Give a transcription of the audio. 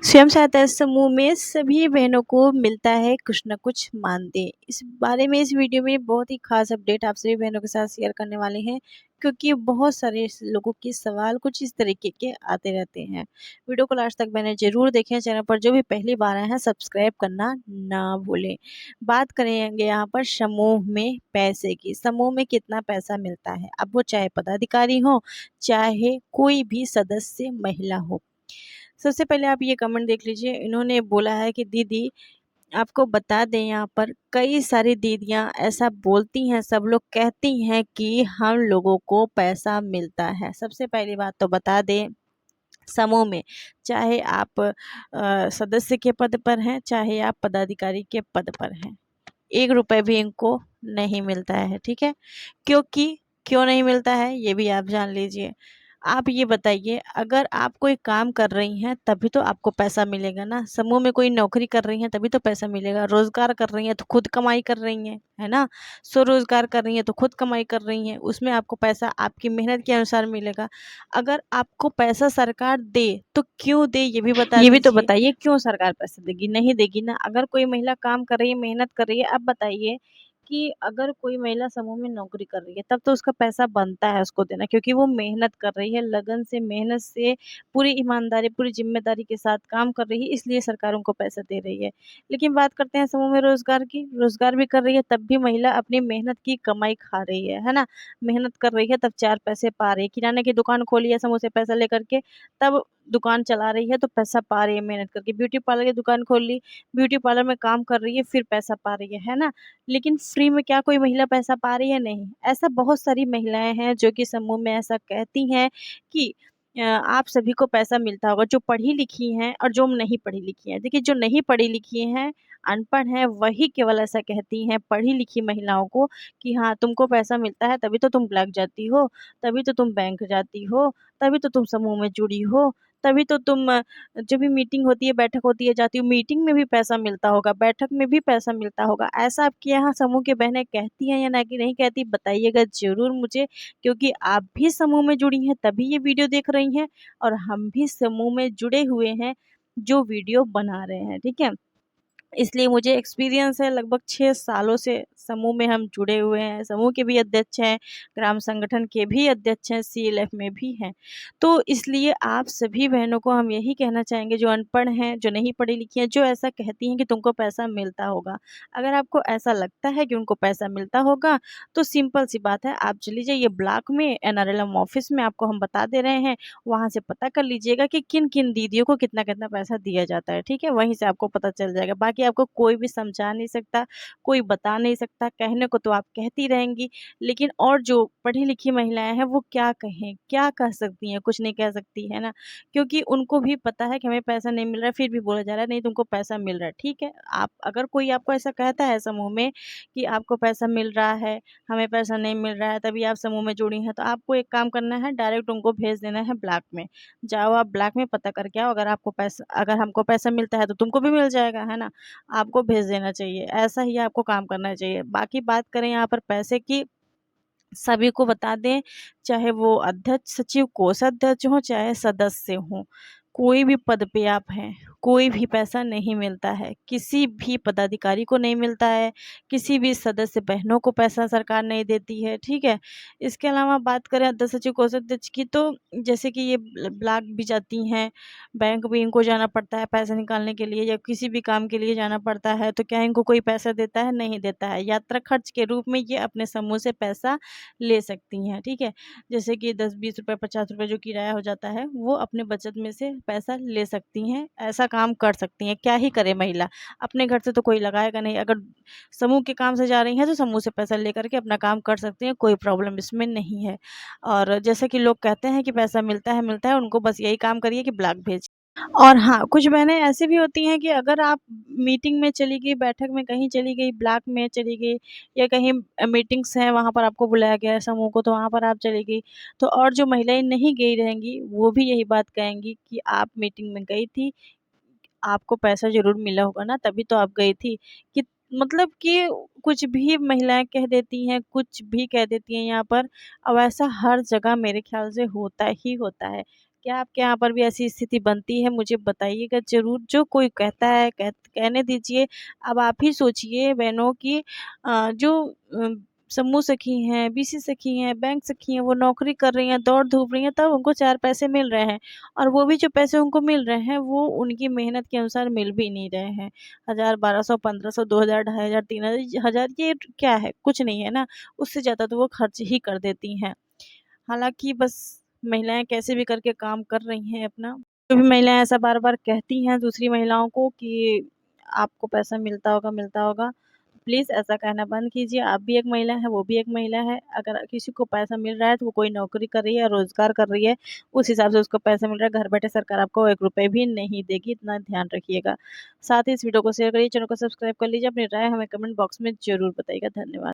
स्वयं सहायता समूह में सभी बहनों को मिलता है कुछ न कुछ मानदेय। इस बारे में इस वीडियो में बहुत ही खास अपडेट आप सभी बहनों के साथ शेयर करने वाले हैं, क्योंकि बहुत सारे लोगों के सवाल कुछ इस तरीके के आते रहते हैं। वीडियो को लास्ट तक मैंने जरूर देखें। चैनल पर जो भी पहली बार आए हैं सब्सक्राइब करना ना भूलें। बात करेंगे यहाँ पर समूह में पैसे की। समूह में कितना पैसा मिलता है, अब वो चाहे पदाधिकारी हो चाहे कोई भी सदस्य महिला हो। सबसे पहले आप ये कमेंट देख लीजिए। इन्होंने बोला है कि दीदी आपको बता दें, यहाँ पर कई सारी दीदियाँ ऐसा बोलती हैं, सब लोग कहती हैं कि हम लोगों को पैसा मिलता है। सबसे पहली बात तो बता दें, समूह में चाहे आप सदस्य के पद पर हैं चाहे आप पदाधिकारी के पद पर हैं, 1 रुपए भी इनको नहीं मिलता है। ठीक है, क्योंकि क्यों नहीं मिलता है ये भी आप जान लीजिए। आप ये बताइए, अगर आप कोई काम कर रही हैं तभी तो आपको पैसा मिलेगा ना। समूह में कोई नौकरी कर रही हैं तभी तो पैसा मिलेगा। रोजगार कर रही हैं तो खुद कमाई कर रही हैं, है ना। स्वरोजगार कर रही हैं तो खुद कमाई कर रही हैं, उसमें आपको पैसा आपकी मेहनत के अनुसार मिलेगा। अगर आपको पैसा सरकार दे तो क्यों दे ये भी तो बताइए, क्यों सरकार पैसा देगी? नहीं देगी ना। अगर कोई महिला काम कर रही है, मेहनत कर रही है, अब बताइए कि अगर कोई महिला समूह में नौकरी कर रही है तब तो उसका पैसा बनता है उसको देना, क्योंकि वो मेहनत कर रही है, लगन से, मेहनत से, पूरी ईमानदारी, पूरी जिम्मेदारी के साथ काम कर रही है, इसलिए सरकार उनको पैसा दे रही है। लेकिन बात करते हैं समूह में रोजगार की। रोजगार भी कर रही है तब भी महिला अपनी मेहनत की कमाई खा रही है ना। मेहनत कर रही है तब 4 पैसे पा रही है। किराने की दुकान खोली है समूह से पैसा लेकर के, तब दुकान चला रही है तो पैसा पा रही है मेहनत करके। ब्यूटी पार्लर की दुकान खोल ली, ब्यूटी पार्लर में काम कर रही है, फिर पैसा पा रही है ना। लेकिन फ्री में क्या कोई महिला पैसा पा रही है? नहीं। ऐसा बहुत सारी महिलाएं हैं जो कि समूह में ऐसा कहती हैं कि आप सभी को पैसा मिलता होगा, जो पढ़ी लिखी हैं और जो नहीं पढ़ी लिखी हैं। देखिए, जो नहीं पढ़ी लिखी हैं, अनपढ़ हैं, वही केवल ऐसा कहती हैं पढ़ी लिखी महिलाओं को कि हाँ तुमको पैसा मिलता है, तभी तो तुम ब्लैक जाती हो, तभी तो तुम बैंक जाती हो, तभी तो तुम समूह में जुड़ी हो, तभी तो तुम जब भी मीटिंग होती है, बैठक होती है, जाती हो, मीटिंग में भी पैसा मिलता होगा, बैठक में भी पैसा मिलता होगा। ऐसा आपके यहाँ समूह की बहनें कहती हैं या ना कि नहीं कहती, बताइएगा ज़रूर मुझे, क्योंकि आप भी समूह में जुड़ी हैं तभी ये वीडियो देख रही हैं, और हम भी समूह में जुड़े हुए हैं जो वीडियो बना रहे हैं। ठीक है, इसलिए मुझे एक्सपीरियंस है। लगभग 6 सालों से समूह में हम जुड़े हुए हैं। समूह के भी अध्यक्ष हैं, ग्राम संगठन के भी अध्यक्ष हैं, सीएलएफ में भी हैं। तो इसलिए आप सभी बहनों को हम यही कहना चाहेंगे, जो अनपढ़ हैं, जो नहीं पढ़ी लिखी हैं, जो ऐसा कहती हैं कि तुमको पैसा मिलता होगा। अगर आपको ऐसा लगता है कि उनको पैसा मिलता होगा तो सिंपल सी बात है, आप चली जाइए ब्लॉक में, एनआरएलएम ऑफिस में, आपको हम बता दे रहे हैं, वहाँ से पता कर लीजिएगा कि किन-किन दीदियों को कितना-कितना पैसा दिया जाता है। ठीक है? वहीं से आपको पता चल जाएगा। बाकी आपको कोई भी समझा नहीं सकता, कोई बता नहीं सकता। कहने को तो आप कहती रहेंगी, लेकिन और जो पढ़ी-लिखी महिलाएँ हैं, वो क्या कहें? क्या कह सकती हैं? कुछ नहीं कह सकती, है ना? क्योंकि उनको भी पता है कि हमें पैसा नहीं मिल रहा है, फिर भी बोला जा रहा है, नहीं तुमको पैसा मिल रहा है। ठीक है? आप अगर कोई आपको ऐसा कहता है समूह में कि आपको पैसा मिल रहा है, हमें पैसा नहीं मिल रहा है, तभी आप समूह में जुड़ी हैं, तो आपको एक काम करना है, डायरेक्ट उनको भेज देना है ब्लॉक में। जाओ आप ब्लॉक में पता करके आओ, अगर हमको पैसा मिलता है तो तुमको भी मिल जाएगा, है ना? आपको भेज देना चाहिए, ऐसा ही आपको काम करना चाहिए। बाकी बात करें यहाँ पर पैसे की, सभी को बता दें, चाहे वो अध्यक्ष, सचिव, कोषाध्यक्ष हों, चाहे सदस्य हों, कोई भी पद पे आप हैं, कोई भी पैसा नहीं मिलता है। किसी भी पदाधिकारी को नहीं मिलता है, किसी भी सदस्य बहनों को पैसा सरकार नहीं देती है, ठीक है? इसके अलावा बात करें अध्यक्ष, सचिव, कोषाध्यक्ष की, तो जैसे कि ये ब्लॉक भी जाती हैं, बैंक भी इनको जाना पड़ता है पैसा निकालने के लिए, या किसी भी काम के लिए जाना पड़ता है, तो क्या इनको कोई पैसा देता है? नहीं देता है। यात्रा खर्च के रूप में ये अपने समूह से पैसा ले सकती हैं, ठीक है? जैसे कि 10, 20 रुपए, 50 रुपए जो किराया हो जाता है, वो अपने बचत में से पैसा ले सकती हैं, ऐसा काम कर सकती हैं। क्या ही करे महिला, अपने घर से तो कोई लगाएगा नहीं। अगर समूह के काम से जा रही हैं, तो समूह से पैसा लेकर के अपना काम कर सकती हैं, कोई प्रॉब्लम इसमें नहीं है। और जैसे कि लोग कहते हैं कि पैसा मिलता है, उनको बस यही काम करिए कि ब्लॉक भेजिए। और हाँ, कुछ बहनें ऐसी भी होती हैं कि अगर आप मीटिंग में चली गई, बैठक में कहीं चली गई, ब्लॉक में चली गई, या कहीं मीटिंग्स हैं वहाँ पर आपको बुलाया गया है समूह को, तो वहाँ पर आप चली गई, तो और जो महिलाएँ नहीं गई रहेंगी, वो भी यही बात कहेंगी कि आप मीटिंग में गई थी, आपको पैसा ज़रूर मिला होगा ना, तभी तो आप गई थी। कि मतलब कि कुछ भी महिलाएँ कह देती हैं, कुछ भी कह देती हैं यहाँ पर। अब ऐसा हर जगह मेरे ख़्याल से होता ही होता है। क्या आपके यहाँ पर भी ऐसी स्थिति बनती है? मुझे बताइएगा ज़रूर। जो कोई कहता है कहने दीजिए। अब आप ही सोचिए बहनों की जो समूह सखी हैं, बीसी सखी हैं, बैंक सखी हैं, वो नौकरी कर रही हैं, दौड़-धूप रही हैं, तब उनको 4 पैसे मिल रहे हैं और वो भी जो पैसे उनको मिल रहे हैं, वो उनकी मेहनत के अनुसार मिल भी नहीं रहे हैं। 1000, 1200, 1500, 2000, 2500, 3000 ये क्या है? कुछ नहीं है ना। उससे ज़्यादा तो वो खर्च ही कर देती हैं। हालाँकि बस महिलाएँ कैसे भी करके काम कर रही हैं अपना। जो भी महिलाएँ ऐसा बार-बार कहती हैं दूसरी महिलाओं को कि आपको पैसा मिलता होगा, प्लीज़ ऐसा कहना बंद कीजिए। आप भी एक महिला हैं, वो भी एक महिला है। अगर किसी को पैसा मिल रहा है तो वो कोई नौकरी कर रही है, रोज़गार कर रही है, उस हिसाब से उसको पैसा मिल रहा है। घर बैठे सरकार आपको 1 रुपए भी नहीं देगी, इतना ध्यान रखिएगा। साथ ही इस वीडियो को शेयर करिए, चैनल को सब्सक्राइब कर लीजिए। अपनी राय हमें कमेंट बॉक्स में ज़रूर बताइएगा। धन्यवाद।